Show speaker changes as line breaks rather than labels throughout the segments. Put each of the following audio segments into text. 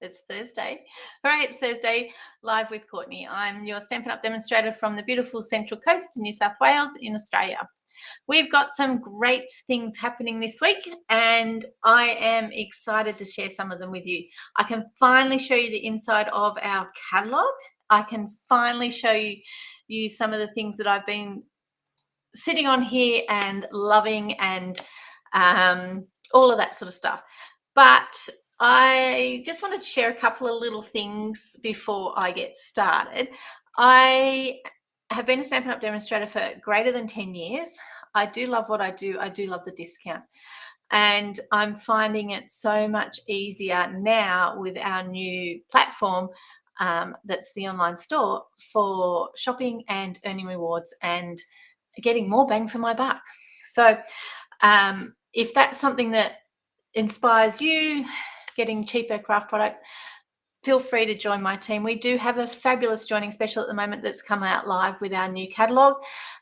It's Thursday. Hooray, it's Thursday, live with Courtney. I'm your Stampin' Up! Demonstrator from the beautiful Central Coast in New South Wales in Australia. We've got some great things happening this week, and I am excited to share some of them with you. I can finally show you the inside of our catalogue. I can finally show you some of the things that I've been sitting on here and loving, and all of that sort of stuff. But I just wanted to share a couple of little things before I get started. I have been a Stampin' Up! Demonstrator for greater than 10 years. I do love what I do. I do love the discount. And I'm finding it so much easier now with our new platform, that's the online store, for shopping and earning rewards and getting more bang for my buck. So if that's something that inspires you, getting cheaper craft products, feel free to join my team. We do have a fabulous joining special at the moment that's come out live with our new catalogue,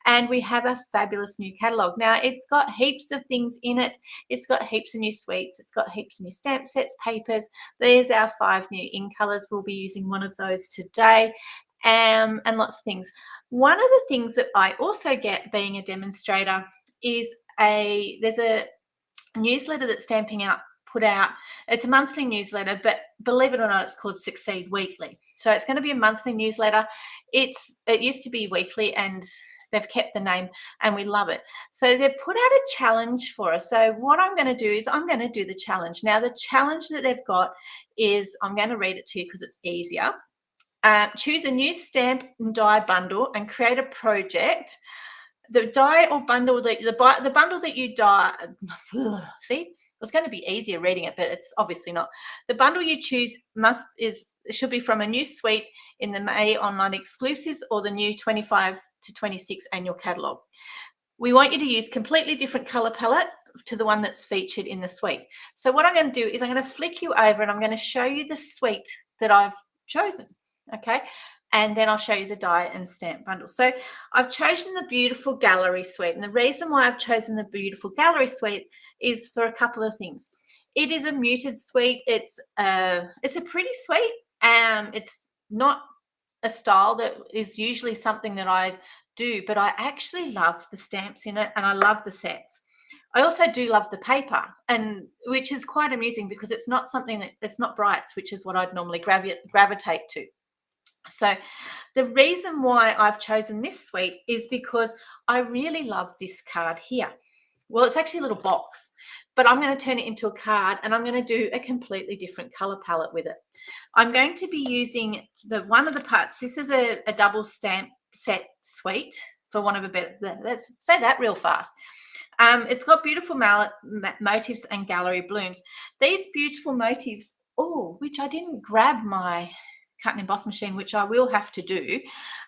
and we have a fabulous new catalogue. Now, it's got heaps of things in it. It's got heaps of new suites. It's got heaps of new stamp sets, papers. There's our 5 new in colours. We'll be using one of those today, and lots of things. One of the things that I also get being a demonstrator is there's a newsletter that Stampin' Up! Put out. It's a monthly newsletter, but believe it or not, it's called Succeed Weekly. So it's going to be a monthly newsletter. It used to be weekly, and they've kept the name, and we love it. So they've put out a challenge for us. So what I'm going to do is I'm going to do the challenge. Now, the challenge that they've got is, I'm going to read it to you because it's easier. Choose a new stamp and die bundle and create a project. The die or bundle that the bundle that you die, see, it was going to be easier reading it, but it's obviously not. The bundle you choose should be from a new suite in the May online exclusives or the new 25 to 26 annual catalogue. We want you to use completely different color palette to the one that's featured in the suite. So what I'm going to do is I'm going to flick you over and I'm going to show you the suite that I've chosen. Okay. And then I'll show you the die and stamp bundle. So I've chosen the Beautiful Gallery Suite. And the reason why I've chosen the Beautiful Gallery Suite is for a couple of things. It is a muted suite. It's a pretty suite. It's not a style that is usually something that I do, but I actually love the stamps in it, and I love the sets. I also do love the paper, and which is quite amusing because it's not something it's not brights, which is what I'd normally gravitate to. So the reason why I've chosen this suite is because I really love this card here. Well, it's actually a little box, but I'm going to turn it into a card, and I'm going to do a completely different color palette with it. I'm going to be using one of the parts. This is a double stamp set suite, for want of a better, let's say that real fast. It's got Beautiful Motifs and Gallery Blooms. These Beautiful Motifs, which I didn't grab my Cut and Emboss machine, which I will have to do,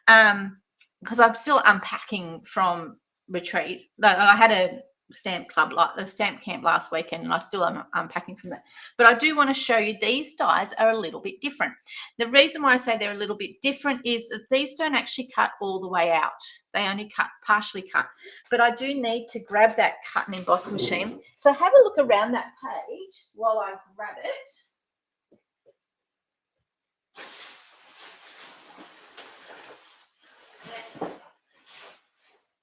because I'm still unpacking from retreat. I had a stamp camp last weekend, and I still am unpacking from that. But I do want to show you these dies are a little bit different. The reason why I say they're a little bit different is that these don't actually cut all the way out. They only partially cut. But I do need to grab that Cut and Emboss machine. So have a look around that page while I grab it.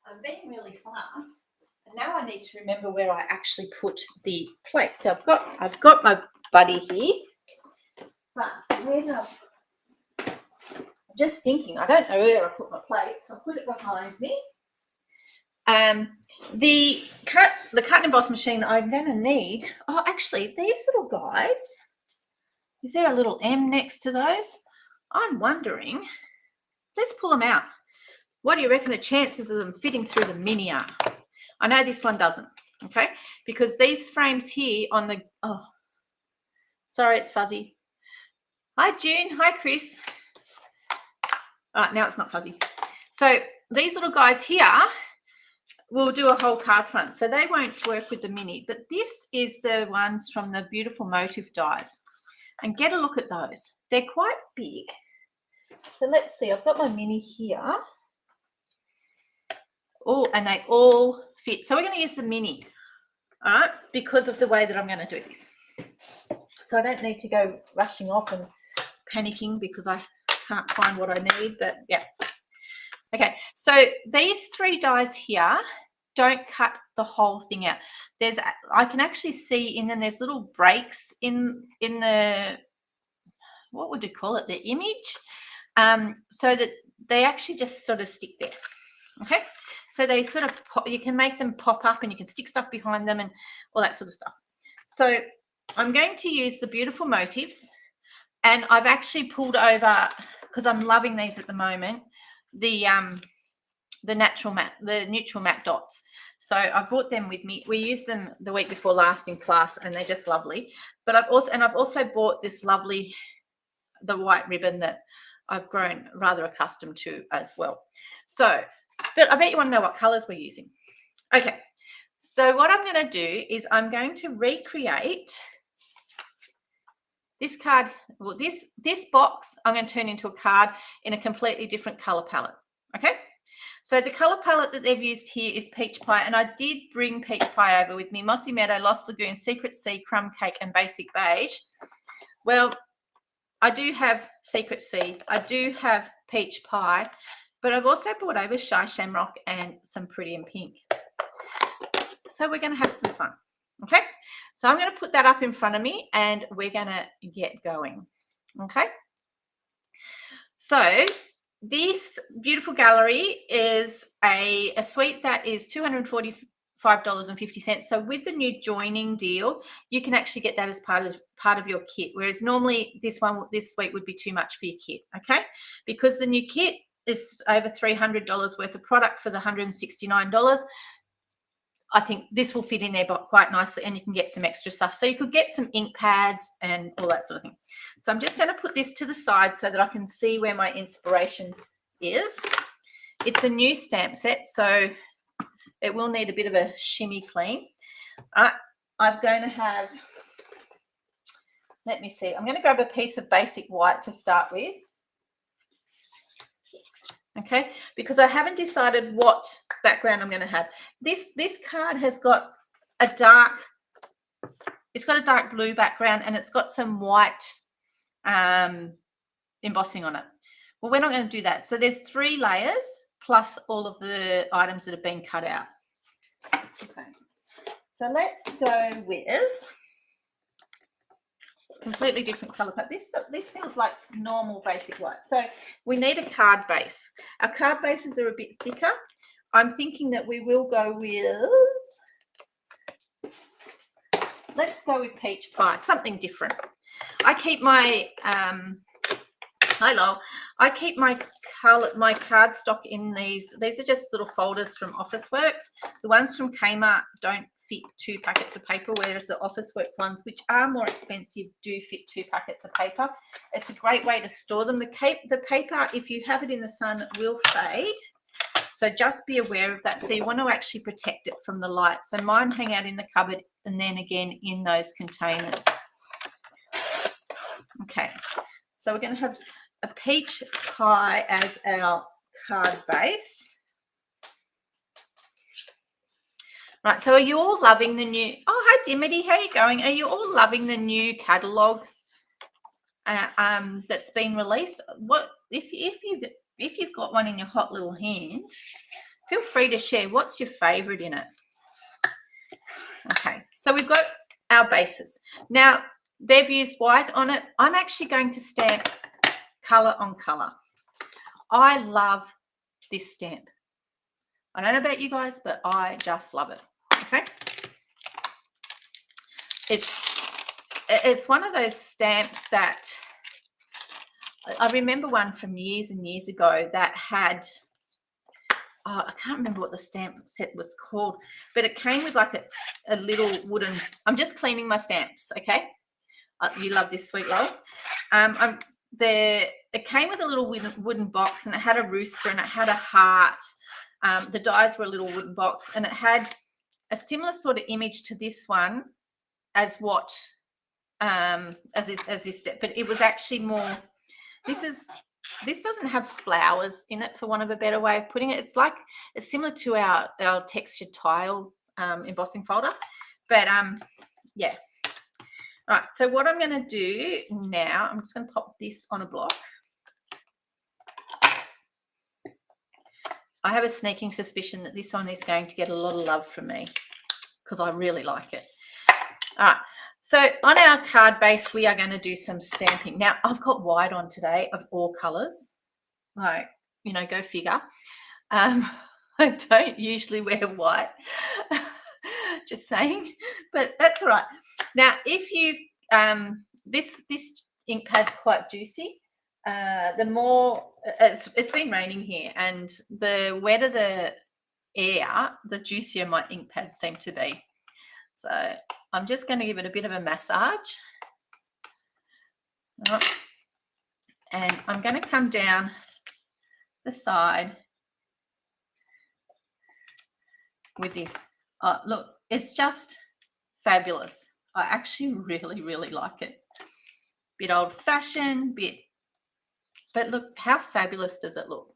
I'm being really fast, and now I need to remember where I actually put the plate. So I've got my buddy here, but I'm just thinking, I don't know where I put my plate, so I'll put it behind me. The cut and emboss machine I'm going to need. Oh, actually, these little guys. Is there a little M next to those? I'm wondering. Let's pull them out. What do you reckon the chances of them fitting through the mini are? I know this one doesn't, okay? Because these frames here on the, sorry, it's fuzzy. Hi, June. Hi, Chris. All right, now it's not fuzzy. So these little guys here will do a whole card front, so they won't work with the mini. But this is the ones from the Beautiful Motif dies. And get a look at those. They're quite big. So let's see. I've got my mini here. Oh, and they all fit. So we're going to use the mini, all right, because of the way that I'm going to do this. So so I don't need to go rushing off and panicking because I can't find what I need, but yeah. Okay, so these 3 dies here don't cut the whole thing out. I can actually see in them there's little breaks in the, what would you call it, the image, so that they actually just sort of stick there. Okay, so they sort of you can make them pop up and you can stick stuff behind them and all that sort of stuff. So I'm going to use the Beautiful Motifs, and I've actually pulled over, because I'm loving these at the moment, the neutral matte dots. So I brought them with me. We used them the week before last in class, and they're just lovely. But I've also bought this lovely, the white ribbon that I've grown rather accustomed to as well. So, but I bet you want to know what colors we're using. Okay, so what I'm going to do is I'm going to recreate this card. Well, this box I'm going to turn into a card in a completely different color palette. Okay, so the color palette that they've used here is Peach Pie, and I did bring Peach Pie over with me. Mossy Meadow, Lost Lagoon, Secret Sea, Crumb Cake, and Basic Beige. Well, I do have Secret Sea, I do have Peach Pie, but I've also brought over Shy Shamrock and some Pretty in Pink. So we're going to have some fun. Okay, so I'm going to put that up in front of me and we're going to get going. Okay, so this beautiful gallery is a suite that is $245.50. So with the new joining deal, you can actually get that as part of your kit, whereas normally this suite would be too much for your kit. Okay, because the new kit is over $300 worth of product for the $169. I think this will fit in there quite nicely, and you can get some extra stuff. So you could get some ink pads and all that sort of thing. So I'm just going to put this to the side so that I can see where my inspiration is. It's a new stamp set, so it will need a bit of a shimmy clean. I'm going to have, let me see, I'm going to grab a piece of basic white to start with. Okay, because I haven't decided what background I'm going to have. This card has got a dark blue background, and it's got some white embossing on it. Well, we're not going to do that. So there's 3 layers plus all of the items that have been cut out. Okay, so let's go with completely different color, but this feels like normal basic white. So we need a card base. Our card bases are a bit thicker. I'm thinking that we will go with, let's go with Peach Pie, something different. I keep my I keep my card stock in these. These are just little folders from Officeworks. The ones from Kmart don't fit 2 packets of paper, whereas the Officeworks ones, which are more expensive, do fit 2 packets of paper. It's a great way to store them. The paper, if you have it in the sun, will fade. So just be aware of that. So you want to actually protect it from the light. So mine hang out in the cupboard and then again in those containers. Okay, so we're going to have a Peach Pie as our card base. Right, so are you all loving the new, oh, hi Dimity, how are you going? Are you all loving the new catalogue that's been released? What if you've got one in your hot little hand, feel free to share. What's your favourite in it? Okay, so we've got our bases. Now, they've used white on it. I'm actually going to stamp colour on colour. I love this stamp. I don't know about you guys, but I just love it. Okay, it's one of those stamps that I remember one from years and years ago that had, oh, I can't remember what the stamp set was called, but it came with like a little wooden, I'm just cleaning my stamps, okay? You love this, sweet love. It came with a little wooden box, and it had a rooster and it had a heart. The dies were a little wooden box, and it had a similar sort of image to this one as what as this step, but it was actually more, this doesn't have flowers in it, for want of a better way of putting it. It's similar to our textured tile embossing folder, but yeah. All right, so what I'm going to do now, I'm just going to pop this on a block. I have a sneaking suspicion that this one is going to get a lot of love from me because I really like it. All right, so on our card base, we are going to do some stamping. Now, I've got white on today of all colors. Like, you know, go figure. I don't usually wear white, just saying, but that's all right. Now, if you've, this ink pad's quite juicy. The more, it's been raining here, and the wetter the air, the juicier my ink pads seem to be. So I'm just going to give it a bit of a massage. Right. And I'm going to come down the side with this. Look, it's just fabulous. I actually really, really like it. Bit old-fashioned, but look, how fabulous does it look?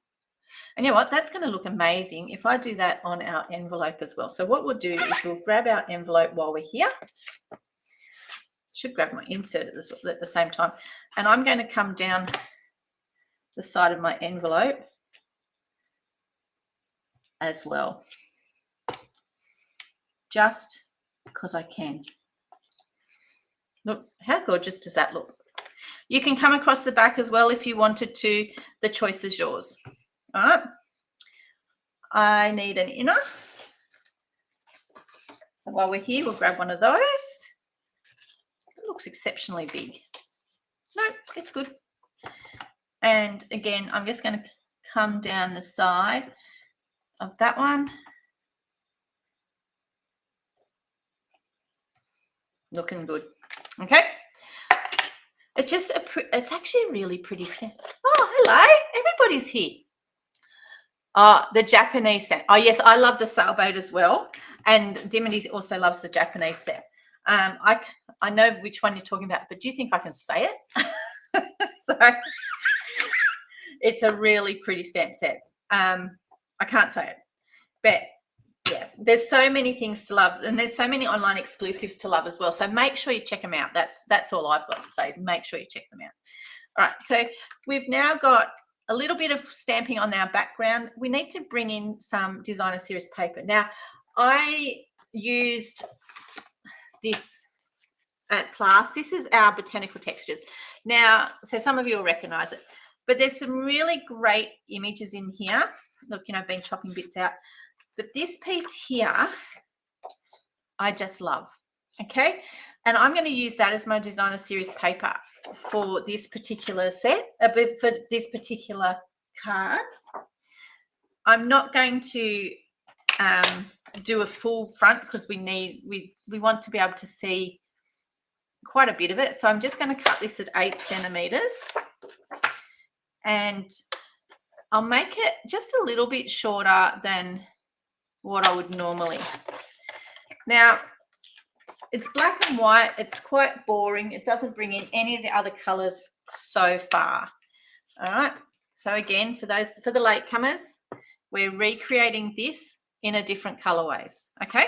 And you know what? That's going to look amazing if I do that on our envelope as well. So what we'll do is we'll grab our envelope while we're here. Should grab my insert at the same time. And I'm going to come down the side of my envelope as well, just because I can. Look, how gorgeous does that look? You can come across the back as well if you wanted to. The choice is yours. All right. I need an inner. So while we're here, we'll grab one of those. It looks exceptionally big. No, it's good. And again, I'm just going to come down the side of that one. Looking good. Okay. It's just it's actually a really pretty stamp. Oh, hello. Everybody's here. Oh, the Japanese stamp. Oh, yes, I love the sailboat as well. And Dimity also loves the Japanese stamp. I know which one you're talking about, but do you think I can say it? So it's a really pretty stamp set. I can't say it, but yeah, there's so many things to love, and there's so many online exclusives to love as well. So make sure you check them out. That's all I've got to say, is make sure you check them out. All right, so we've now got a little bit of stamping on our background. We need to bring in some designer series paper. Now, I used this at class. This is our botanical textures. Now, so some of you will recognize it, but there's some really great images in here. Look, you know, I've been chopping bits out. But this piece here, I just love, okay? And I'm going to use that as my designer series paper for this particular set, for this particular card. I'm not going to do a full front because we want to be able to see quite a bit of it. So I'm just going to cut this at 8 centimeters, and I'll make it just a little bit shorter than what I would normally. Now, it's black and white. It's quite boring. It doesn't bring in any of the other colors so far. All right. So again, for the latecomers, we're recreating this in a different colorways. Okay.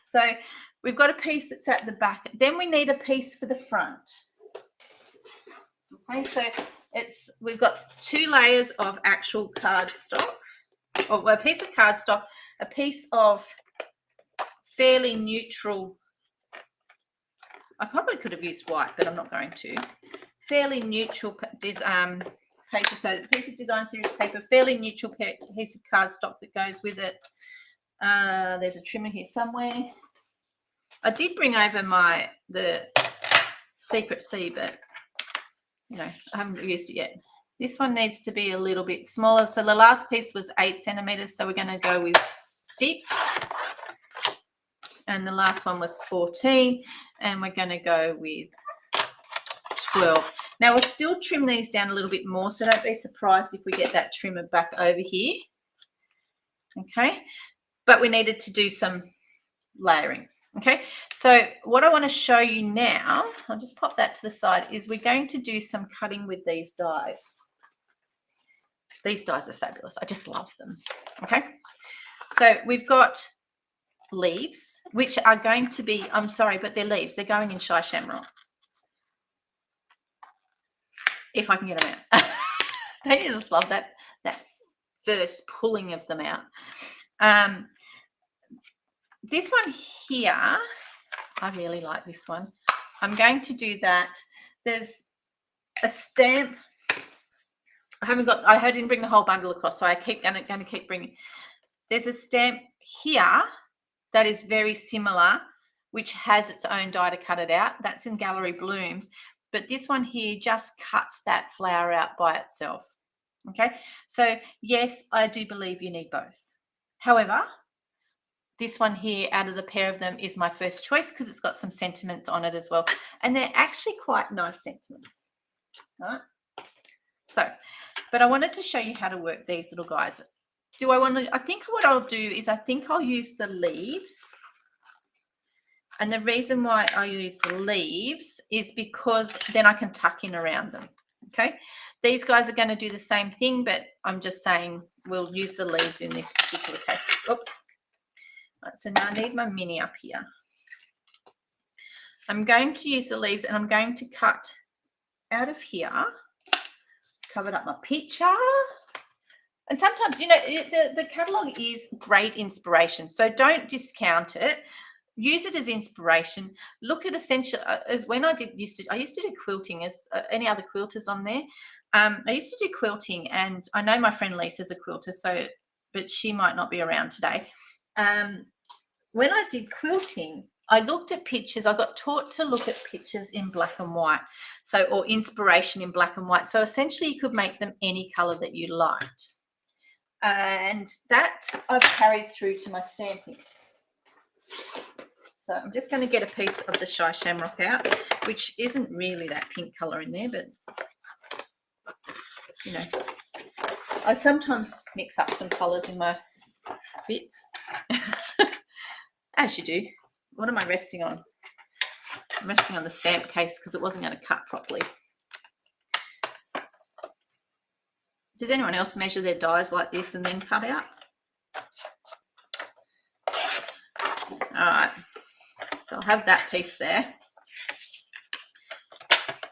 So we've got a piece that's at the back. Then we need a piece for the front. Okay. So we've got 2 layers of actual cardstock. Or a piece of cardstock, a piece of fairly neutral, I probably could have used white, but I'm not going to, fairly neutral paper, so a piece of design series paper, fairly neutral piece of cardstock that goes with it. There's a trimmer here somewhere. I did bring over the Secret C, but you know, I haven't used it yet. This one needs to be a little bit smaller. So the last piece was 8 centimeters. So we're going to go with 6. And the last one was 14. And we're going to go with 12. Now we'll still trim these down a little bit more. So don't be surprised if we get that trimmer back over here. Okay. But we needed to do some layering. Okay. So what I want to show you now, I'll just pop that to the side, is we're going to do some cutting with these dies. These dies are fabulous. I just love them. Okay. So we've got leaves, which are going to be, I'm sorry, but they're leaves. They're going in Shy Shamrock. If I can get them out. Don't you just love that first pulling of them out? This one here, I really like this one. I'm going to do that. There's a stamp. I didn't bring the whole bundle across, so I keep going to keep bringing. There's a stamp here that is very similar, which has its own die to cut it out. That's in Gallery Blooms. But this one here just cuts that flower out by itself. Okay, so yes, I do believe you need both. However, this one here out of the pair of them is my first choice because it's got some sentiments on it as well. And they're actually quite nice sentiments. All right. So, but I wanted to show you how to work these little guys. I think what I'll do is I think I'll use the leaves. And the reason why I use the leaves is because then I can tuck in around them. Okay. These guys are going to do the same thing, but I'm just saying we'll use the leaves in this particular case. Oops. Right, so now I need my mini up here. I'm going to use the leaves and I'm going to cut out of here, covered up my picture. And sometimes, you know, the catalogue is great inspiration, so don't discount it. Use it as inspiration. Look at essential as when I used to do quilting. As any other quilters on there, I used to do quilting, and I know my friend Lisa's a quilter, but she might not be around today. When I did quilting, I looked at pictures. I got taught to look at pictures in black and white, or inspiration in black and white. So essentially, you could make them any color that you liked. And that I've carried through to my stamping. So I'm just going to get a piece of the Shy Shamrock out, which isn't really that pink colour in there, but, you know, I sometimes mix up some colours in my bits, as you do. What am I resting on? I'm resting on the stamp case because it wasn't going to cut properly. Does anyone else measure their dies like this and then cut out? All right, so I'll have that piece there.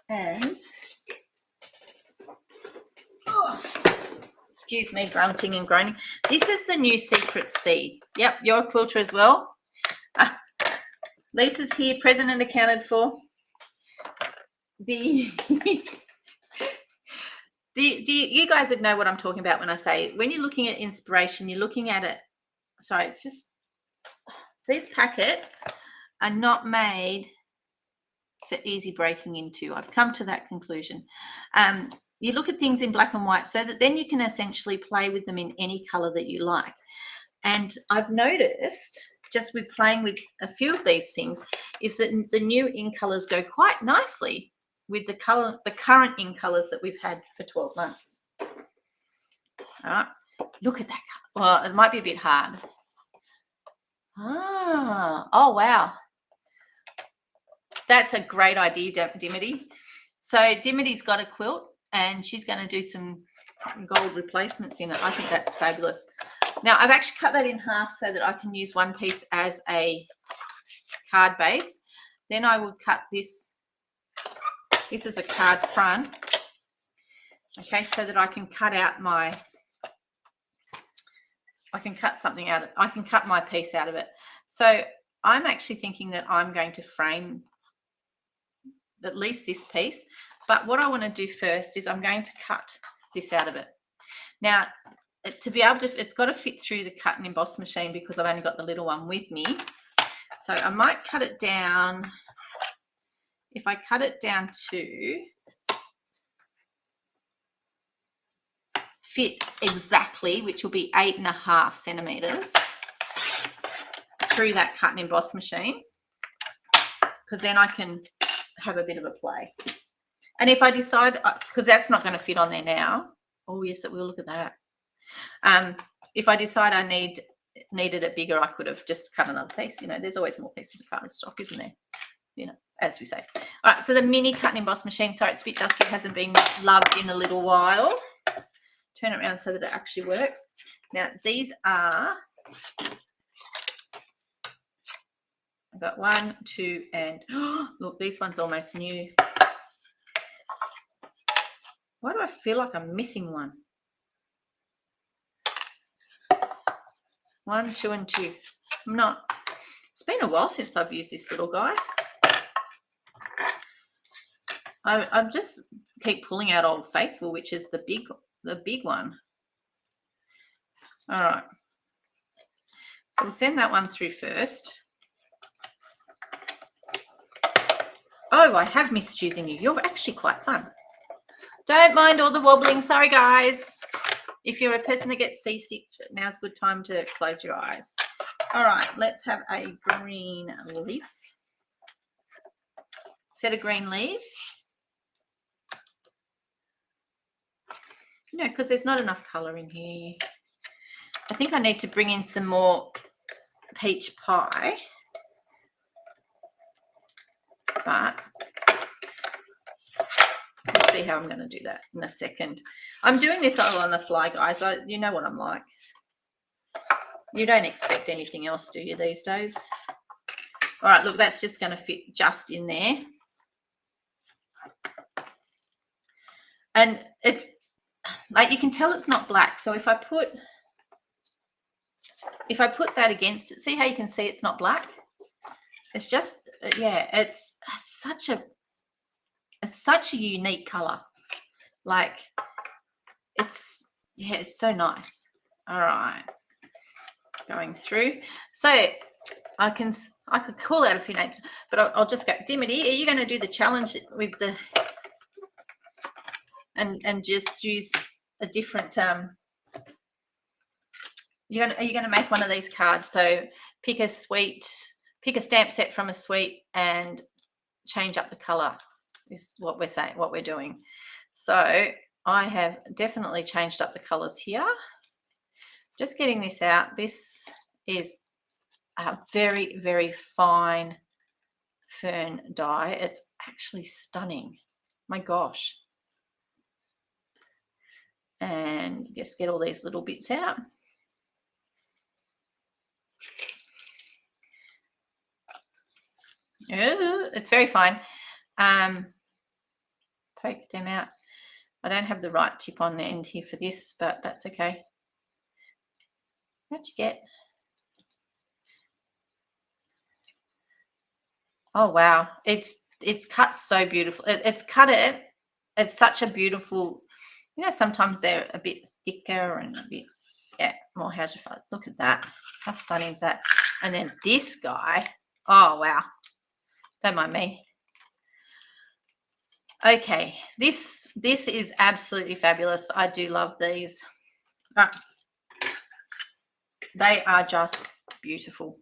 And, excuse me, grunting and groaning. This is the new Secret Seed. Yep, you're a quilter as well. Lisa's here, present and accounted for. You guys would know what I'm talking about when I say when you're looking at inspiration, you're looking at it. Sorry, it's just these packets are not made for easy breaking into. I've come to that conclusion. You look at things in black and white so that then you can essentially play with them in any color that you like. And I've noticed just with playing with a few of these things is that the new ink colors go quite nicely with the current ink colors that we've had for 12 months. All right, look at that. Well, it might be a bit hard. Oh, wow. That's a great idea, Dimity. So Dimity's got a quilt and she's going to do some gold replacements in it. I think that's fabulous. Now, I've actually cut that in half so that I can use one piece as a card base. Then I would cut this. This is a card front. Okay, so that I can cut out I can cut something out. I can cut my piece out of it. So I'm actually thinking that I'm going to frame at least this piece. But what I want to do first is I'm going to cut this out of it. Now, to be able to, it's got to fit through the cut and emboss machine because I've only got the little one with me. So I might cut it down. If I cut it down to fit exactly, which will be 8.5 centimeters through that cut and emboss machine, because then I can have a bit of a play. And if I decide, because that's not going to fit on there now. Oh yes, it will. Look at that. If I decide I needed it bigger, I could have just cut another piece. You know, there's always more pieces of card stock, isn't there? You know, as we say. All right, so the mini cut and emboss machine. Sorry, it's a bit dusty. It hasn't been loved in a little while. Turn it around so that it actually works. Now, these are I've got 1, 2, and look, this one's almost new. Why do I feel like I'm missing one? 1, 2, and 2. I'm not. It's been a while since I've used this little guy. I just keep pulling out Old Faithful, which is the big one. All right. So we'll send that one through first. Oh, I have missed using you. You're actually quite fun. Don't mind all the wobbling. Sorry, guys. If you're a person that gets seasick, now's a good time to close your eyes. All right, let's have a green leaf. Set of green leaves. No, because there's not enough colour in here. I think I need to bring in some more peach pie. But we'll see how I'm going to do that in a second. I'm doing this all on the fly, guys. You know what I'm like. You don't expect anything else, do you, these days? All right, look, that's just going to fit just in there. And it's like, you can tell it's not black. So if I put that against it, see how you can see it's not black? It's just, yeah, it's such a unique color. Like, it's so nice. All right, going through. So I could call out a few names, but I'll just go. Dimity, are you going to do the challenge with the and just use a different are you going to make one of these cards? So pick a stamp set from a suite and change up the color is what we're saying, what we're doing. So I have definitely changed up the colors here. Just getting this out. This is a very, very fine fern dye. It's actually stunning. My gosh. And just get all these little bits out. Ooh, it's very fine. Poke them out. I don't have the right tip on the end here for this, but that's okay. How'd you get? Oh wow, it's cut so beautiful. It's cut it. It's such a beautiful. You know, sometimes they're a bit thicker and a bit, yeah, more how's your fun. Look at that. How stunning is that? And then this guy. Oh wow. Don't mind me. Okay, this is absolutely fabulous. I do love these. They are just beautiful.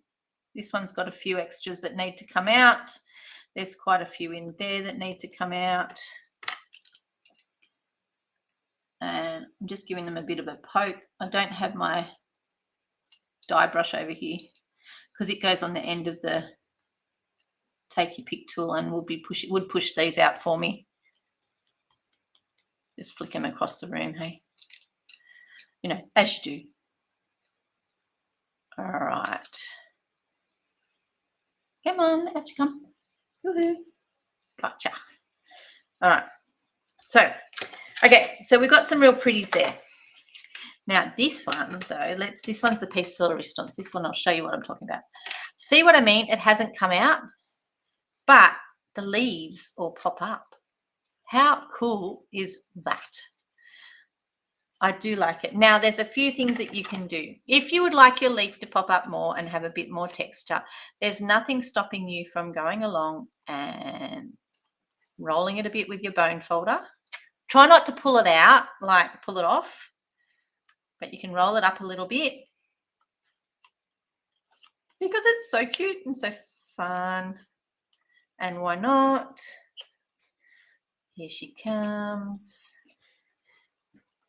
This one's got a few extras that need to come out. There's quite a few in there that need to come out. And I'm just giving them a bit of a poke. I don't have my die brush over here because it goes on the end of the take your pick tool and would push these out for me. Just flick them across the room, hey? You know, as you do. All right. Come on, out you come. Woohoo. Gotcha. All right. So, okay, so we've got some real pretties there. Now, this one, though, this one's the piece de la resistance. This one, I'll show you what I'm talking about. See what I mean? It hasn't come out, but the leaves all pop up. How cool is that? I do like it. Now, there's a few things that you can do. If you would like your leaf to pop up more and have a bit more texture, there's nothing stopping you from going along and rolling it a bit with your bone folder. Try not to pull it out, like pull it off, but you can roll it up a little bit because it's so cute and so fun. And why not? Here she comes.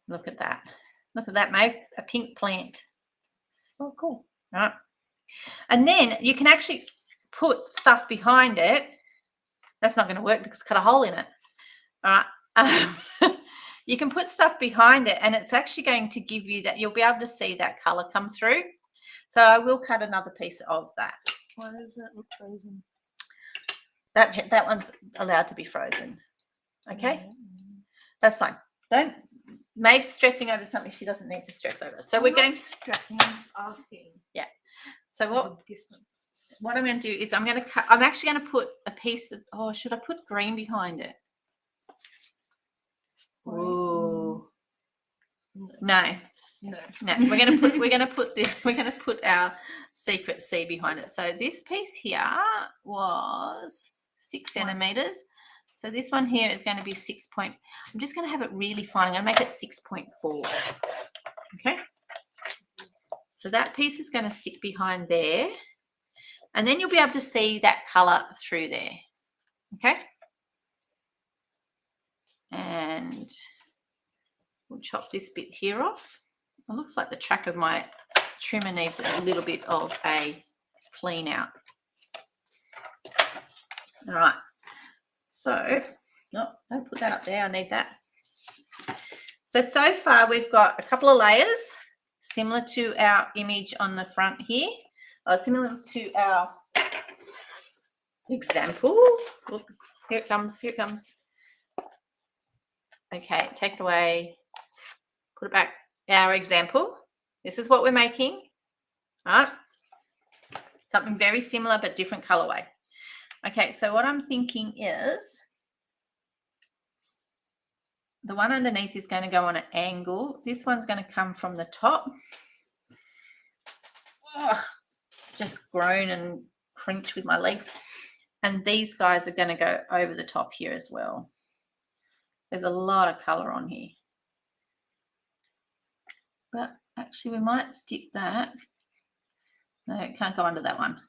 Look at that. Look at that, Maeve. A pink plant. Oh, cool. All right. And then you can actually put stuff behind it. That's not going to work because cut a hole in it. All right. You can put stuff behind it and it's actually going to give you that. You'll be able to see that color come through. So I will cut another piece of that. Why does that look frozen? That one's allowed to be frozen. Okay, that's fine. Don't. Maeve's stressing over something she doesn't need to stress over. So we're going
stressing. I'm just asking.
Yeah. So what I'm going to do is I'm going to cut. I'm actually going to put a piece of. Oh, should I put green behind it? Ooh. No. We're going to put our secret C behind it. So this piece here was 6 centimeters. So this one here is going to be 6 point. I'm just going to have it really fine. I'm going to make it 6.4. Okay. So that piece is going to stick behind there. And then you'll be able to see that color through there. Okay. And we'll chop this bit here off. It looks like the track of my trimmer needs a little bit of a clean out. All right. So, no, don't put that up there. I need that. So far we've got a couple of layers similar to our image on the front here, similar to our example. Look, here it comes. Here it comes. Okay, take it away. Put it back. Our example. This is what we're making. All right. Something very similar but different colorway. Okay, so what I'm thinking is the one underneath is going to go on an angle. This one's going to come from the top. Ugh, just groan and cringe with my legs. And these guys are going to go over the top here as well. There's a lot of color on here. But actually we might stick that. No, it can't go under that one.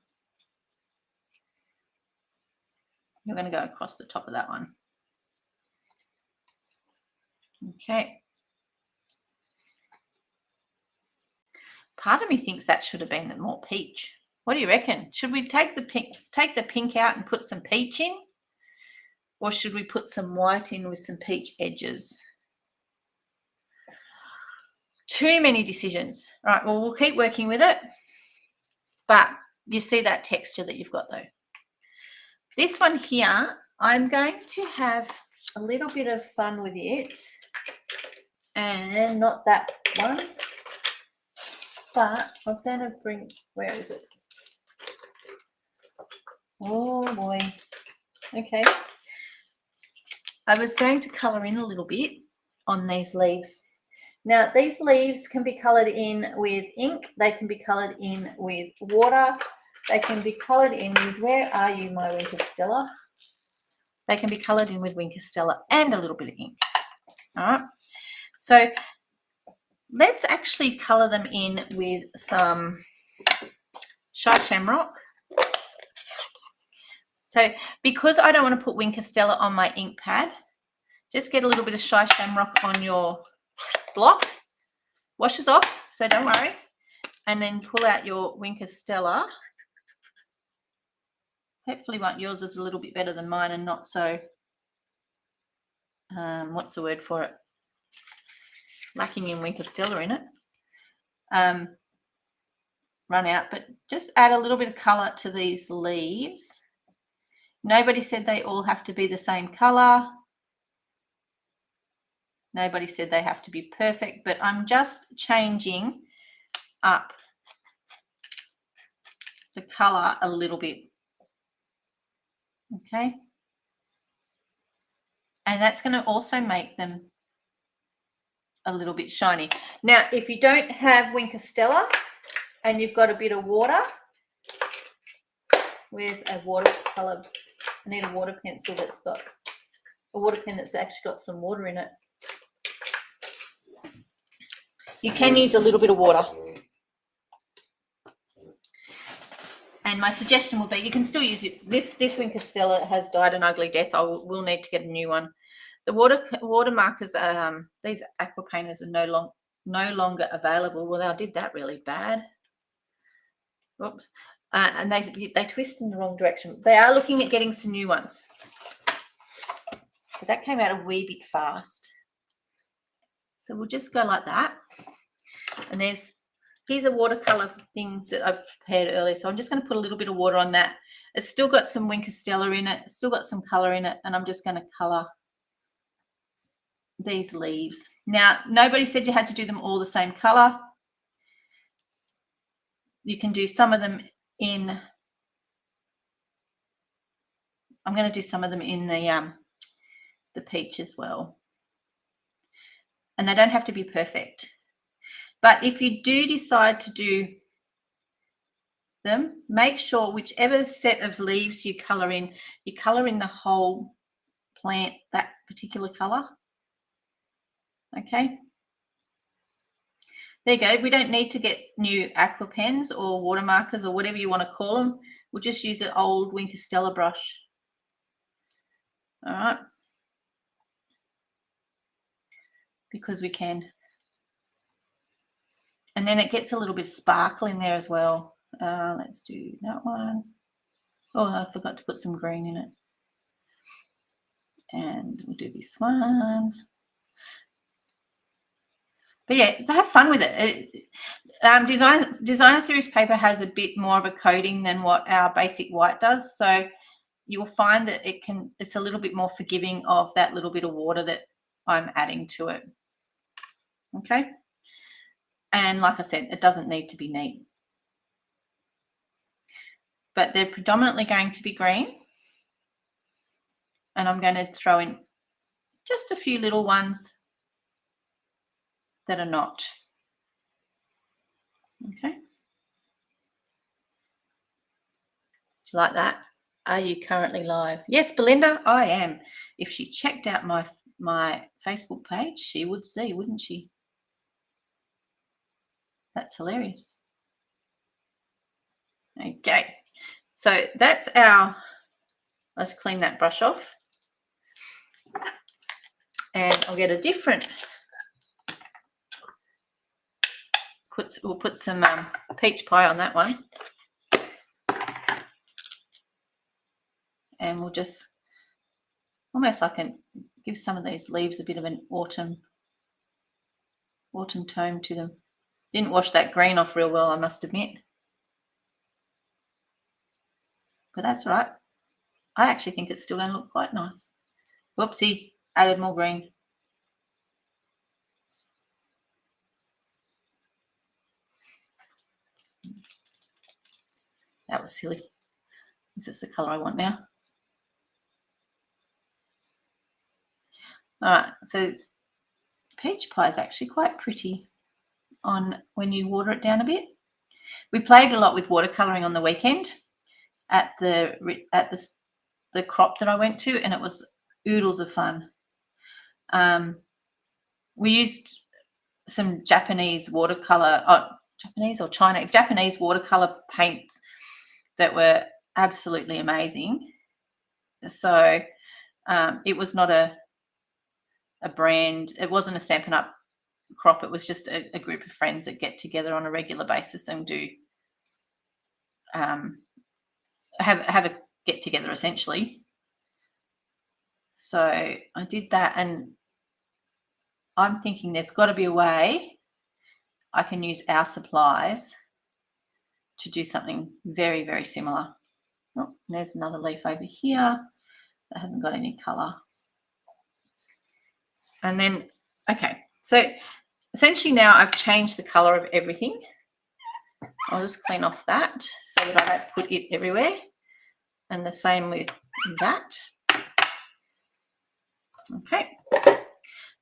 You're going to go across the top of that one. Okay. Part of me thinks that should have been more peach. What do you reckon? Should we take the pink out and put some peach in? Or should we put some white in with some peach edges? Too many decisions. All right, well, we'll keep working with it. But you see that texture that you've got though. This one here, I'm going to have a little bit of fun with it. And not that one. But I was going to bring, where is it? Oh boy. Okay. I was going to colour in a little bit on these leaves. Now, these leaves can be coloured in with ink. They can be coloured in with water. They can be coloured in with, where are you, my Winter Stella? They can be coloured in with Winter Stella and a little bit of ink. All right. So let's actually colour them in with some Shy Shamrock. So because I don't want to put Winter Stella on my ink pad, just get a little bit of Shy Shamrock on your block. Washes off, so don't worry. And then pull out your Winter Stella. Hopefully yours is a little bit better than mine and not so, what's the word for it? Lacking in Winter Stella in it. Run out, but just add a little bit of colour to these leaves. Nobody said they all have to be the same colour. Nobody said they have to be perfect, but I'm just changing up the colour a little bit. Okay. And that's going to also make them a little bit shiny. Now, if you don't have Winter Stella and you've got a bit of water, where's a watercolor? I need a water pencil that's got a water pen that's actually got some water in it. You can use a little bit of water. And my suggestion would be you can still use it. This Winter Stella has died an ugly death. We'll need to get a new one. The water markers, these aqua painters are no longer available. Well, I did that really bad. Oops. And they twist in the wrong direction. They are looking at getting some new ones. But that came out a wee bit fast. So we'll just go like that. And there's here's a watercolor thing that I prepared earlier. So I'm just going to put a little bit of water on that. It's still got some Winkestella in it. It's still got some color in it. And I'm just going to color these leaves. Now, nobody said you had to do them all the same color. You can do some of them in, I'm going to do some of them in the peach as well. And they don't have to be perfect. But if you do decide to do them, make sure whichever set of leaves you color in the whole plant that particular color. Okay. There you go. We don't need to get new aqua pens or water markers or whatever you want to call them. We'll just use an old Winkestella brush. All right. Because we can. And then it gets a little bit of sparkle in there as well. Let's do that one. Oh, I forgot to put some green in it. And we'll do this one. But yeah, have fun with it. Designer Series paper has a bit more of a coating than what our basic white does. So you'll find that it's a little bit more forgiving of that little bit of water that I'm adding to it. Okay. And like I said, it doesn't need to be neat. But they're predominantly going to be green. And I'm going to throw in just a few little ones that are not. Okay. Do you like that? Are you currently live? Yes, Belinda, I am. If she checked out my Facebook page, she would see, wouldn't she? That's hilarious. Okay. So that's let's clean that brush off. And I'll get a different, we'll put some peach pie on that one. And we'll just, almost like give some of these leaves a bit of an autumn tone to them. Didn't wash that green off real well, I must admit. But that's all right. I actually think it's still going to look quite nice. Whoopsie, added more green. That was silly. Is this the color I want now? All right, so peach pie is actually quite pretty on when you water it down a bit. We played a lot with watercoloring on the weekend at the crop that I went to, and it was oodles of fun. We used some Japanese watercolor, Japanese watercolor paints that were absolutely amazing. So it was not a brand, it wasn't a Stampin' Up crop, it was just a group of friends that get together on a regular basis and do have a get together essentially. So I did that, and I'm thinking there's got to be a way I can use our supplies to do something very, very similar. Oh, there's another leaf over here that hasn't got any color. And then, okay, so essentially now I've changed the color of everything. I'll just clean off that so that I don't put it everywhere. And the same with that. Okay.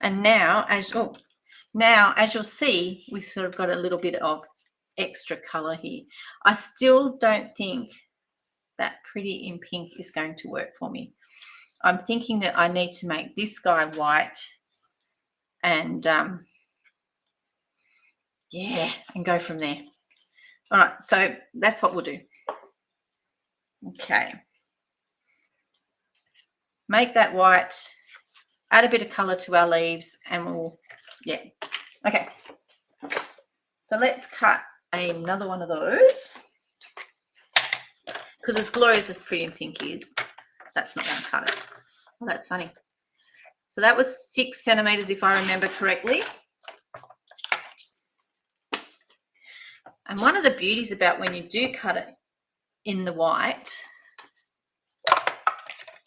And now, as you'll see, we've sort of got a little bit of extra color here. I still don't think that pretty in pink is going to work for me. I'm thinking that I need to make this guy white and yeah, and go from there. All right, so that's what we'll do. Okay. Make that white, add a bit of color to our leaves, and we'll, yeah. Okay. So let's cut another one of those. Because as glorious as pretty in pink is, that's not going to cut it. Oh, that's funny. So that was 6 centimeters, if I remember correctly. And one of the beauties about when you do cut it in the white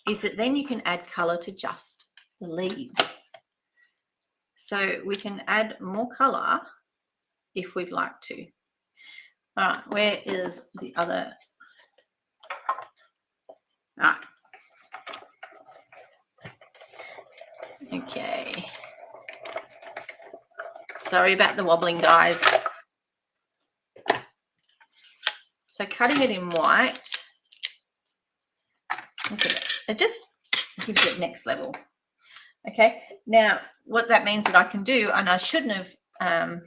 is that then you can add colour to just the leaves. So we can add more colour if we'd like to. All right, where is the other? All right. Okay. Sorry about the wobbling, guys. So cutting it in white, look at it. It just gives it next level. Okay. Now, what that means that I can do, and I shouldn't have, I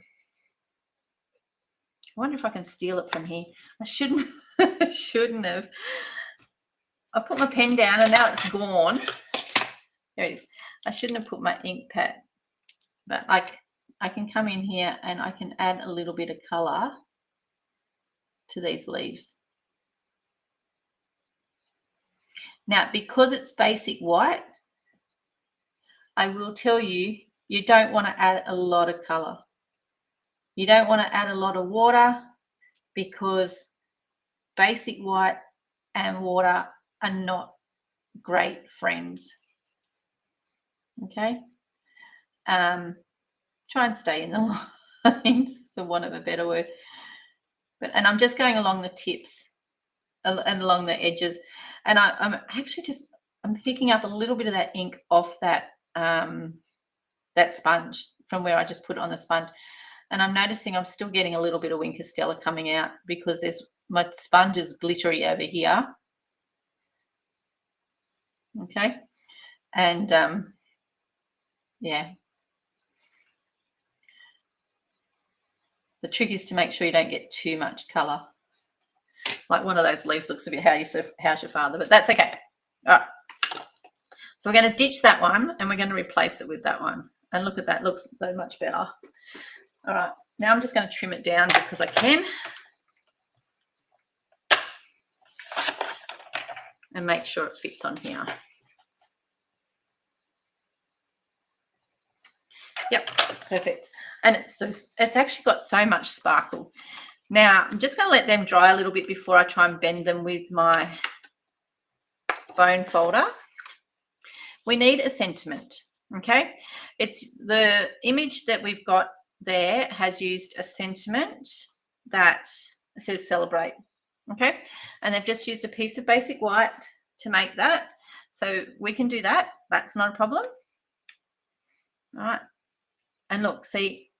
wonder if I can steal it from here. I shouldn't, shouldn't have. I put my pen down and now it's gone. There it is. I shouldn't have put my ink pad, but I can come in here and I can add a little bit of colour to these leaves. Now, because it's basic white, I will tell you, you don't want to add a lot of colour. You don't want to add a lot of water because basic white and water are not great friends. Okay. Try and stay in the lines, for want of a better word. And I'm just going along the tips and along the edges, and I'm actually I'm picking up a little bit of that ink off that that sponge from where I just put it on the sponge, and I'm noticing I'm still getting a little bit of Wink Stella coming out because my sponge is glittery over here. Okay, and yeah. The trick is to make sure you don't get too much colour. Like one of those leaves looks a bit how's your father, but that's okay. All right. So we're going to ditch that one and we're going to replace it with that one. And look at that, looks so much better. All right. Now I'm just going to trim it down because I can. And make sure it fits on here. Yep, perfect. And it's actually got so much sparkle. Now, I'm just going to let them dry a little bit before I try and bend them with my bone folder. We need a sentiment, okay? It's the image that we've got there has used a sentiment that says celebrate, okay? And they've just used a piece of basic white to make that. So we can do that. That's not a problem. All right. And look, see,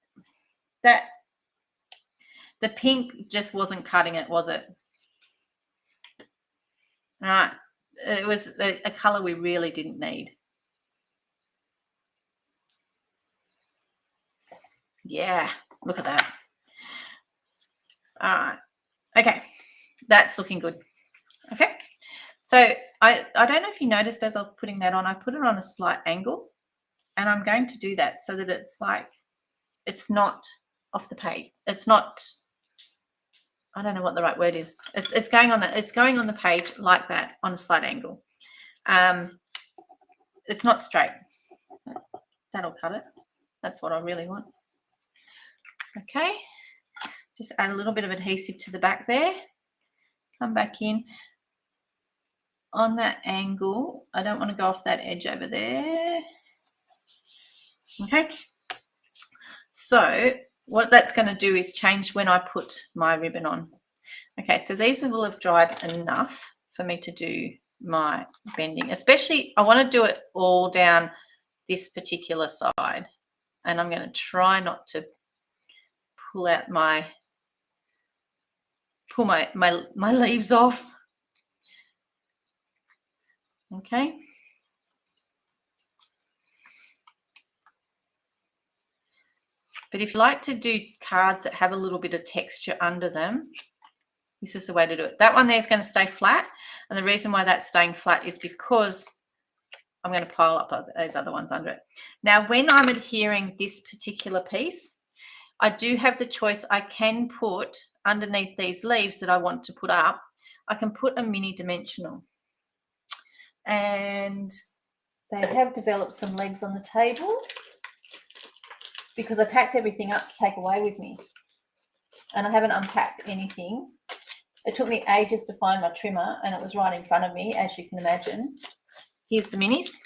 that the pink just wasn't cutting it, was it? All right. It was a colour we really didn't need. Yeah, look at that. All right. Okay, that's looking good. Okay, so I don't know if you noticed as I was putting that on, I put it on a slight angle, and I'm going to do that so that it's like, it's not off the page. It's not, I don't know what the right word is. It's going on the page like that on a slight angle. It's not straight. That'll cut it. That's what I really want. Okay, just add a little bit of adhesive to the back there. Come back in on that angle. I don't want to go off that edge over there. Okay, so what that's going to do is change when I put my ribbon on. Okay, so these will have dried enough for me to do my bending, especially I want to do it all down this particular side, and I'm going to try not to pull my leaves off. Okay. But if you like to do cards that have a little bit of texture under them, this is the way to do it. That one there is going to stay flat, and the reason why that's staying flat is because I'm going to pile up those other ones under it. Now, when I'm adhering this particular piece, I do have the choice. I can put underneath these leaves that I want to put up, I can put a mini dimensional. And they have developed some legs on the table because I packed everything up to take away with me. and I haven't unpacked anything. It took me ages to find my trimmer, and it was right in front of me, as you can imagine. Here's the minis.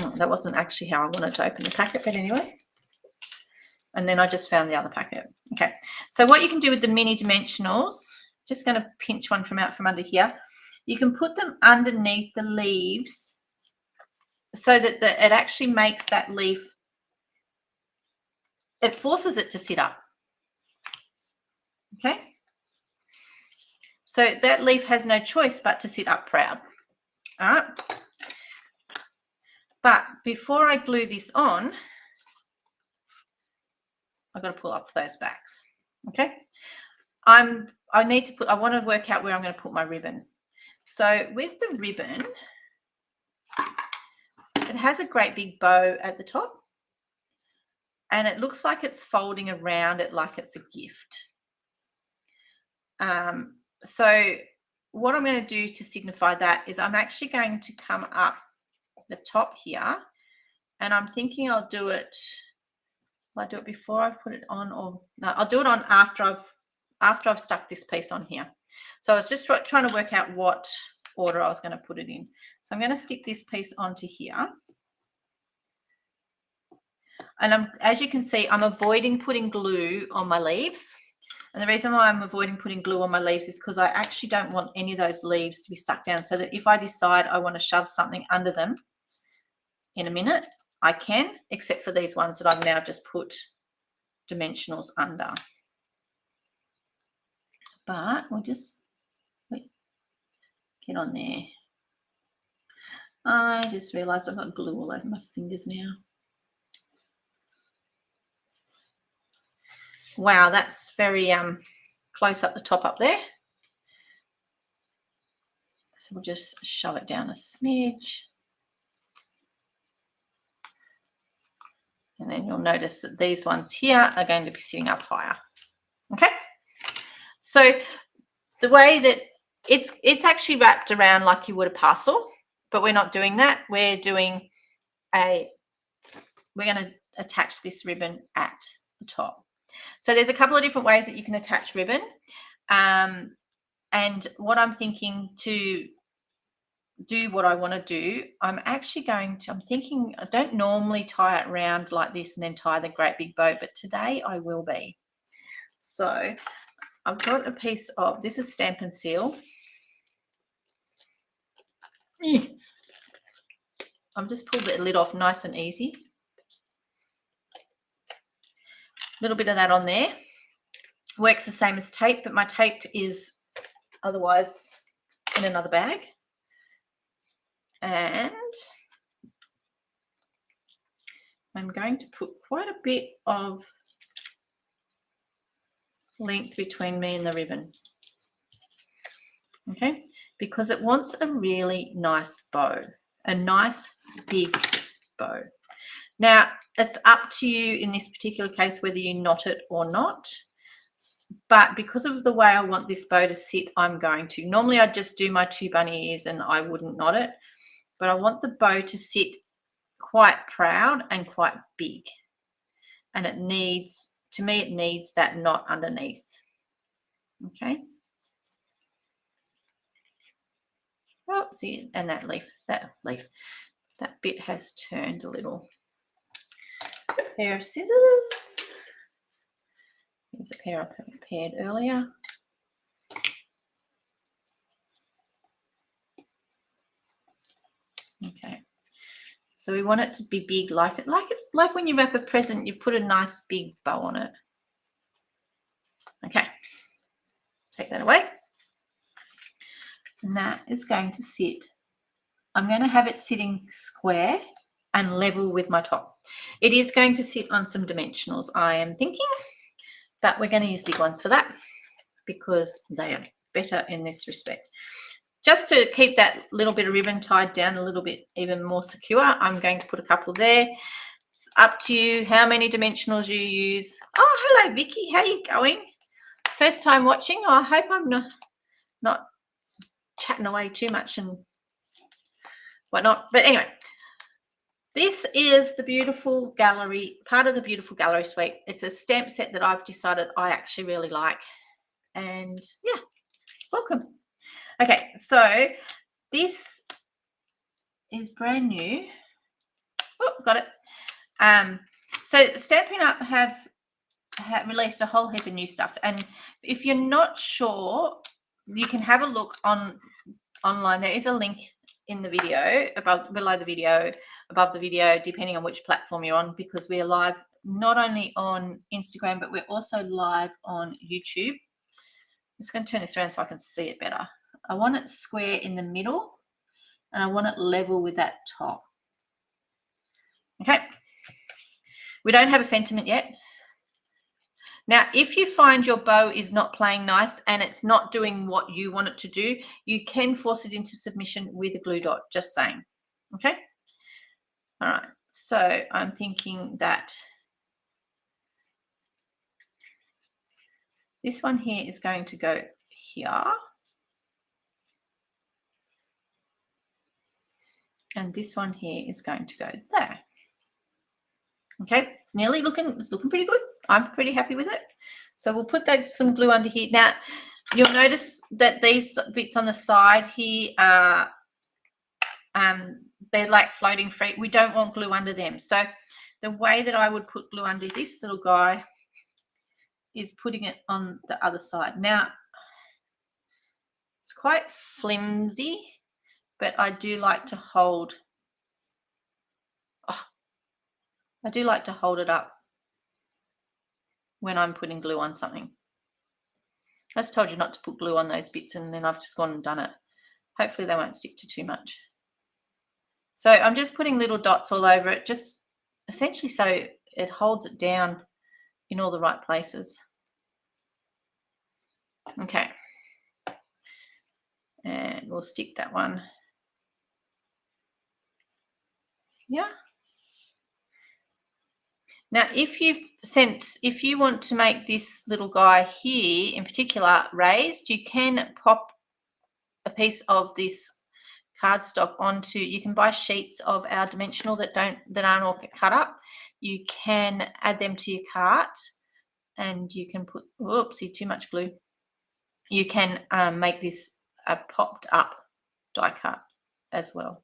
Oh, that wasn't actually how I wanted to open the packet, but anyway. And then I just found the other packet. Okay, so what you can do with the mini dimensionals, just going to pinch one from out from under here. You can put them underneath the leaves so that it actually makes that leaf, it forces it to sit up. Okay, so that leaf has no choice but to sit up proud. All right, but before I glue this on, I've got to pull up those backs. Okay, I want to work out where I'm going to put my ribbon. So with the ribbon, it has a great big bow at the top, and it looks like it's folding around it like it's a gift. So what I'm going to do to signify that is I'm actually going to come up the top here, and I'm thinking I'll do it. Will I do it before I put it on, or no? I'll do it on after I've stuck this piece on here. So I was just trying to work out what order I was going to put it in. So I'm going to stick this piece onto here. And as you can see, I'm avoiding putting glue on my leaves. And the reason why I'm avoiding putting glue on my leaves is because I actually don't want any of those leaves to be stuck down, so that if I decide I want to shove something under them in a minute, I can, except for these ones that I've now just put dimensionals under. But we'll just get on there. I just realised I've got glue all over my fingers now. Wow, that's very close up the top up there. So we'll just shove it down a smidge. And then you'll notice that these ones here are going to be sitting up higher. Okay. So the way that it's actually wrapped around like you would a parcel, but we're not doing that. We're going to attach this ribbon at the top. So there's a couple of different ways that you can attach ribbon. And what I'm thinking to do, what I want to do, I'm thinking I don't normally tie it around like this and then tie the great big bow, but today I will be. So I've got a piece of, this is Stampin' Seal. I've just pulled the lid off nice and easy. A little bit of that on there. Works the same as tape, but my tape is otherwise in another bag. And I'm going to put quite a bit of length between me and the ribbon. Okay, because it wants a really nice bow, a nice big bow. Now, it's up to you in this particular case whether you knot it or not. But because of the way I want this bow to sit, I'm going to. Normally, I'd just do my 2 bunny ears and I wouldn't knot it. But I want the bow to sit quite proud and quite big. And it needs, to me, it needs that knot underneath. Okay. Oh, see, and that bit has turned a little. A pair of scissors. Here's a pair I prepared earlier. Okay, so we want it to be big, like when you wrap a present, you put a nice big bow on it. Okay, take that away. And that is going to sit, I'm going to have it sitting square and level with my top. It is going to sit on some dimensionals, I am thinking, but we're going to use big ones for that because they are better in this respect. Just to keep that little bit of ribbon tied down a little bit even more secure, I'm going to put a couple there. It's up to you how many dimensionals you use. Oh, hello, Vicky. How are you going? First time watching. Oh, I hope I'm not chatting away too much and whatnot. But anyway, This is the Beautiful Gallery, part of the Beautiful Gallery suite. It's a stamp set that I've decided I actually really like. And yeah, welcome. Okay, so this is brand new. Oh, got it. So Stampin' Up have released a whole heap of new stuff. And if you're not sure, you can have a look online. There is a link in the video, below the video, above the video, depending on which platform you're on, because we are live not only on Instagram, but we're also live on YouTube. I'm just going to turn this around so I can see it better. I want it square in the middle and I want it level with that top. Okay. We don't have a sentiment yet. Now, if you find your bow is not playing nice and it's not doing what you want it to do, you can force it into submission with a glue dot, just saying. Okay. All right. So I'm thinking that this one here is going to go here. And this one here is going to go there. Okay, it's nearly looking pretty good. I'm pretty happy with it. So we'll put some glue under here. Now, you'll notice that these bits on the side here are they're like floating free. We don't want glue under them. So the way that I would put glue under this little guy is putting it on the other side. Now, it's quite flimsy, but I do like to hold. I do like to hold it up when I'm putting glue on something. I just told you not to put glue on those bits and then I've just gone and done it. Hopefully they won't stick to too much. So I'm just putting little dots all over it, just essentially so it holds it down in all the right places. Okay. And we'll stick that one. Yeah. Now, if you want to make this little guy here in particular raised, you can pop a piece of this cardstock onto, you can buy sheets of our dimensional that aren't all cut up. You can add them to your cart and you can put, oopsie, too much glue. You can make this a popped up die cut as well,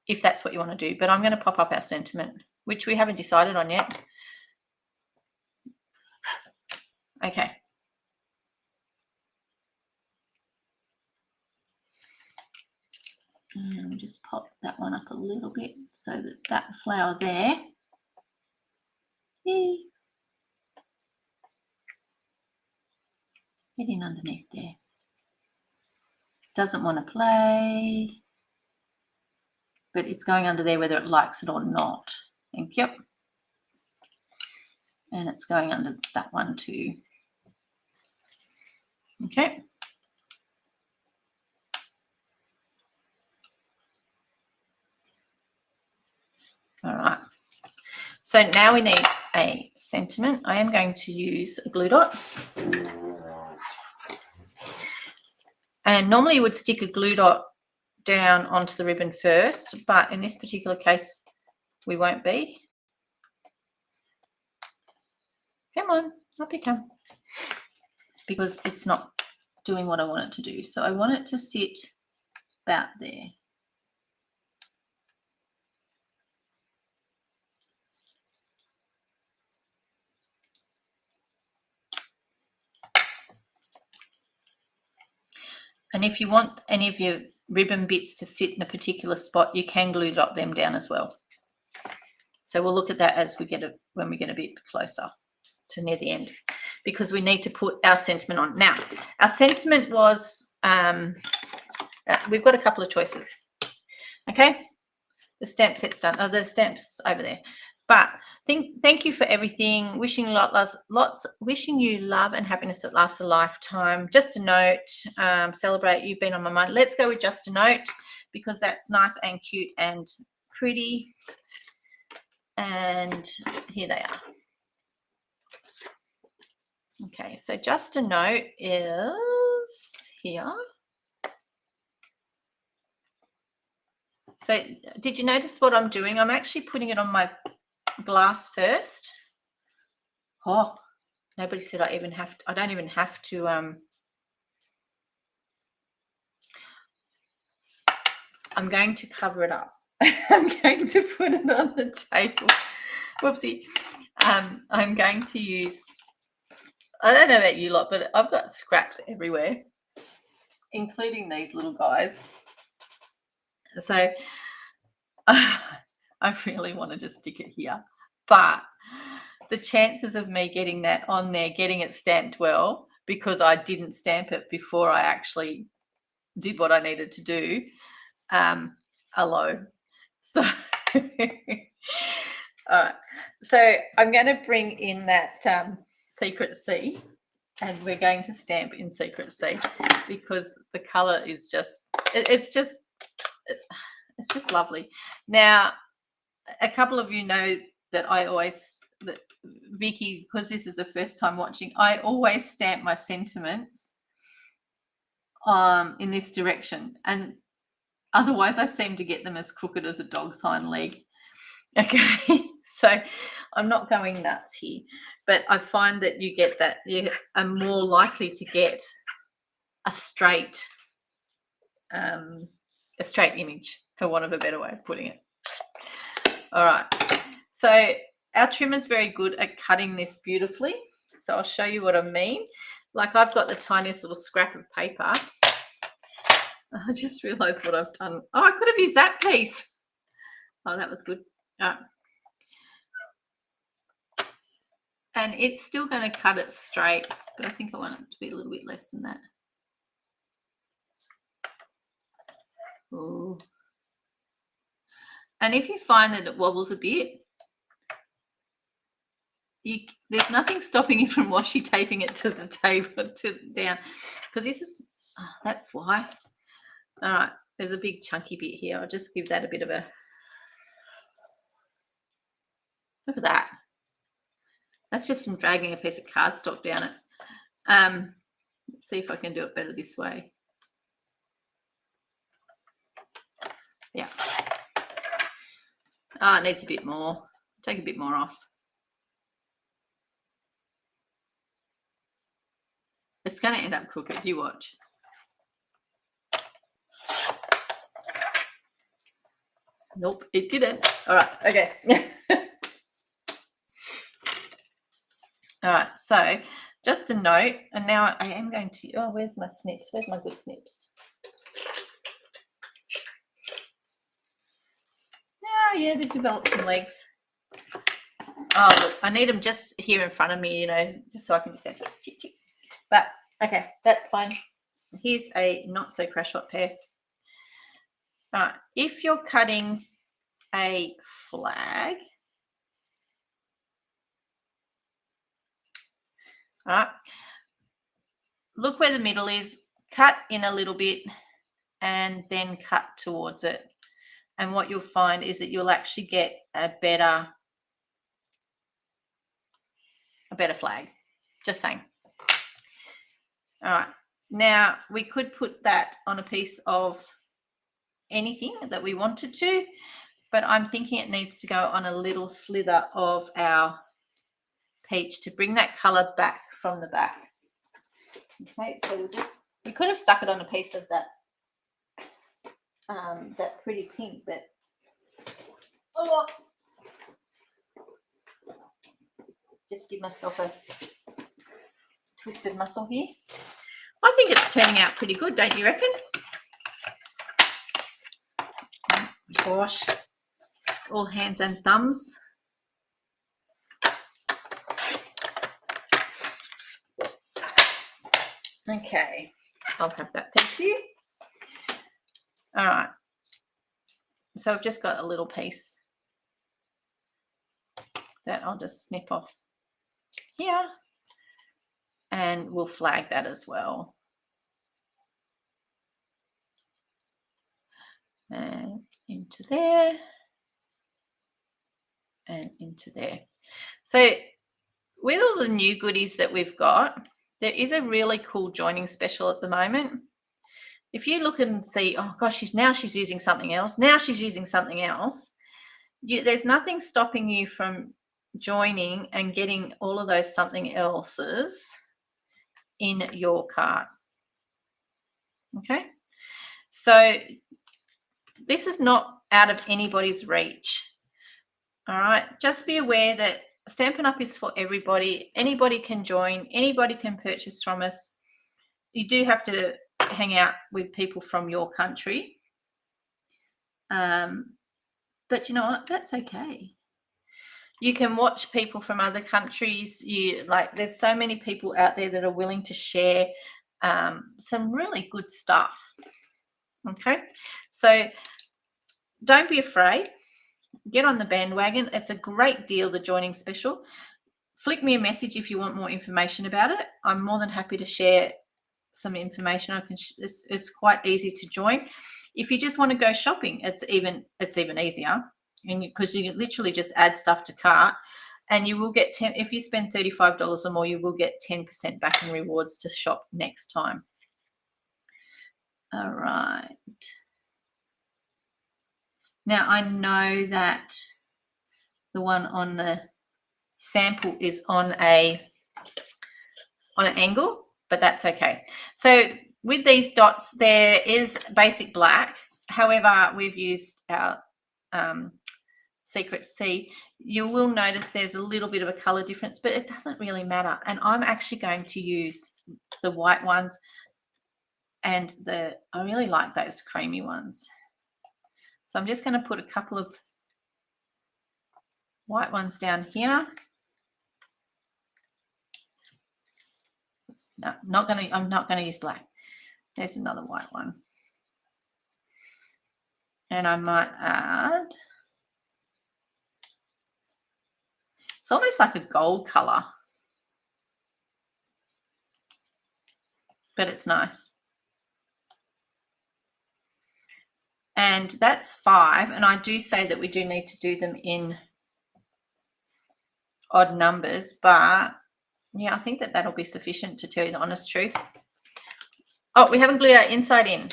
if that's what you want to do. But I'm going to pop up our sentiment, which we haven't decided on yet. Okay. And just pop that one up a little bit so that that flower there, get in underneath there. Doesn't want to play, but it's going under there whether it likes it or not. Thank you. And it's going under that one too. Okay. All right. So now we need a sentiment. I am going to use a glue dot. And normally you would stick a glue dot down onto the ribbon first, but in this particular case, we won't be. Come on, up you come. Because it's not doing what I want it to do. So I want it to sit about there. And if you want any of your ribbon bits to sit in a particular spot, you can glue dot them down as well. So we'll look at that as when we get a bit closer to near the end, because we need to put our sentiment on. Now, our sentiment was, we've got a couple of choices. Okay, the stamp set's done. Oh, the stamp's over there. But thank you for everything. Wishing you love and happiness that lasts a lifetime. Just a note, celebrate. You've been on my mind. Let's go with just a note because that's nice and cute and pretty. And here they are. Okay, so just a note is here. So did you notice what I'm doing? I'm actually putting it on my glass first. Oh, nobody said I even have to, I don't even have to I'm going to cover it up. I'm going to put it on the table. Whoopsie. I'm going to use, I don't know about you lot, but I've got scraps everywhere, including these little guys. So I really want to just stick it here. But the chances of me getting that on there, getting it stamped well, because I didn't stamp it before I actually did what I needed to do, are low. So, all right. So I'm going to bring in that Secret C, and we're going to stamp in Secret C because the color is just, it's just lovely. Now, a couple of you know that that Vicky, because this is the first time watching, I always stamp my sentiments in this direction, and otherwise I seem to get them as crooked as a dog's hind leg. Okay, so I'm not going nuts here, but I find that you get that you are more likely to get a straight image, for want of a better way of putting it. All right, so our trimmer is very good at cutting this beautifully. So I'll show you what I mean. Like, I've got the tiniest little scrap of paper. I just realized what I've done. Oh, I could have used that piece. Oh, that was good. All right. And it's still going to cut it straight, but I think I want it to be a little bit less than that. Ooh. And if you find that it wobbles a bit, there's nothing stopping you from washi taping it to the table, down, because this is, oh, that's why. All right, there's a big chunky bit here. I'll just give that a bit of a, look at that. That's just from dragging a piece of cardstock down it. Let's see if I can do it better this way. Yeah. Oh, it needs a bit more. Take a bit more off. It's going to end up crooked. You watch. Nope, it didn't. All right, okay. All right, so just a note, and now I am going to, oh, where's my snips? Where's my good snips? Oh, yeah, they've developed some legs. Oh, look, I need them just here in front of me, you know, just so I can just go chick, chick. But, okay, that's fine. Here's a not so crash hot pair. All right, if you're cutting a flag, all right, look where the middle is, cut in a little bit, and then cut towards it. And what you'll find is that you'll actually get a better flag. Just saying. All right. Now, we could put that on a piece of anything that we wanted to, but I'm thinking it needs to go on a little slither of our peach to bring that color back from the back. Okay, so we could have stuck it on a piece of that that pretty pink, but oh, just give myself a twisted muscle here. I think it's turning out pretty good, don't you reckon? Oh, gosh, all hands and thumbs. Okay, I'll have that piece here. All right, so I've just got a little piece that I'll just snip off here, and we'll flag that as well. And into there, and into there. So with all the new goodies that we've got, there is a really cool joining special at the moment. if you look and see, oh gosh, she's using something else. Now she's using something else. There's nothing stopping you from joining and getting all of those something else's in your cart. Okay, so this is not out of anybody's reach. All right, just be aware that Stampin' Up is for everybody. Anybody can join, anybody can purchase from us. You do have to hang out with people from your country. But you know what? That's okay. You can watch people from other countries. There's so many people out there that are willing to share some really good stuff. Okay, so don't be afraid. Get on the bandwagon. It's a great deal, the joining special. Flick me a message if you want more information about it. I'm more than happy to share some information. It's quite easy to join. If you just want to go shopping, it's even easier, and because you literally just add stuff to cart, and you will get if you spend $35 or more, you will get 10% back in rewards to shop next time. All right. Now I know that the one on the sample is on an angle, but that's okay. So with these dots, there is basic black. However, we've used our Secret C. You will notice there's a little bit of a color difference, but it doesn't really matter. And I'm actually going to use the white ones, and I really like those creamy ones. So I'm just going to put a couple of white ones down here. No, I'm not going to use black. There's another white one. And I might add, it's almost like a gold color, but it's nice. And that's 5. And I do say that we do need to do them in odd numbers, but yeah, I think that that'll be sufficient, to tell you the honest truth. Oh, we haven't glued our inside in.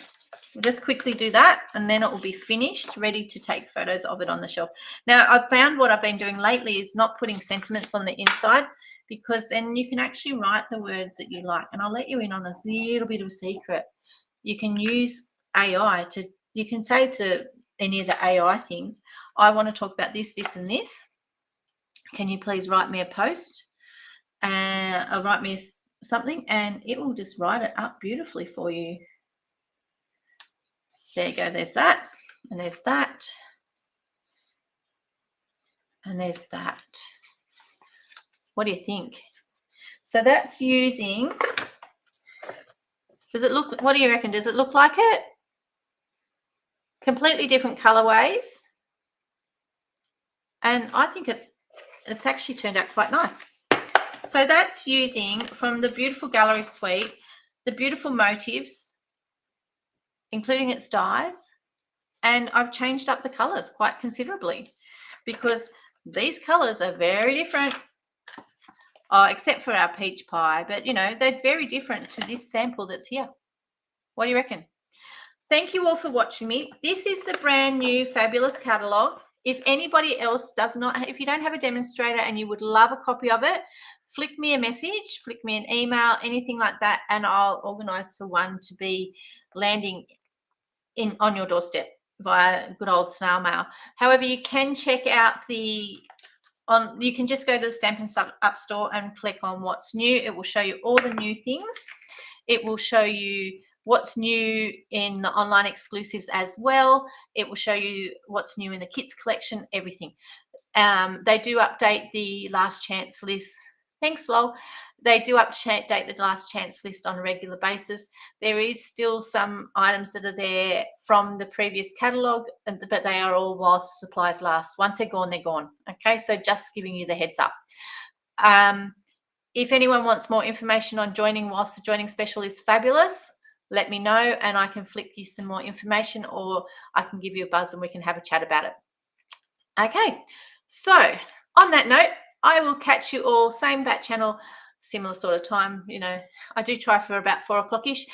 We'll just quickly do that, and then it will be finished, ready to take photos of it on the shelf. Now, I've found what I've been doing lately is not putting sentiments on the inside, because then you can actually write the words that you like. And I'll let you in on a little bit of a secret. You can use AI you can say to any of the AI things, I want to talk about this, this, and this. Can you please write me a post? Or write me something, and it will just write it up beautifully for you. There you go. There's that, and there's that, and there's that. What do you think? So that's using, does it look, what do you reckon? Does it look like it? Completely different colorways. And I think it's actually turned out quite nice. So that's using, from the Beautiful Gallery Suite, the Beautiful Motifs, including its dies. And I've changed up the colors quite considerably, because these colors are very different, except for our peach pie. But, you know, they're very different to this sample that's here. What do you reckon? Thank you all for watching me. This is the brand new fabulous catalogue. If anybody else if you don't have a demonstrator and you would love a copy of it, flick me a message, flick me an email, anything like that, and I'll organise for one to be landing on your doorstep via good old snail mail. However, you can check out you can just go to the Stampin' Up store and click on what's new. It will show you all the new things. It will show you what's new in the online exclusives as well. It will show you what's new in the kits collection, everything. They do update the last chance list. Thanks, Lol. They do update the last chance list on a regular basis. There is still some items that are there from the previous catalogue, but they are all whilst supplies last. Once they're gone, they're gone. Okay, so just giving you the heads up. If anyone wants more information on joining whilst the joining special is fabulous, let me know and I can flick you some more information, or I can give you a buzz and we can have a chat about it. Okay, so on that note, I will catch you all, same bat channel, similar sort of time. You know, I do try for about 4 o'clock-ish.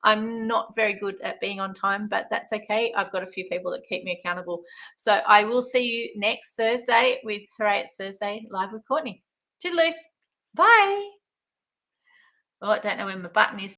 I'm not very good at being on time, but that's okay. I've got a few people that keep me accountable. So I will see you next Thursday with Hooray, It's Thursday live with Courtenay. Toodaloo. Bye. Oh, I don't know where my button is.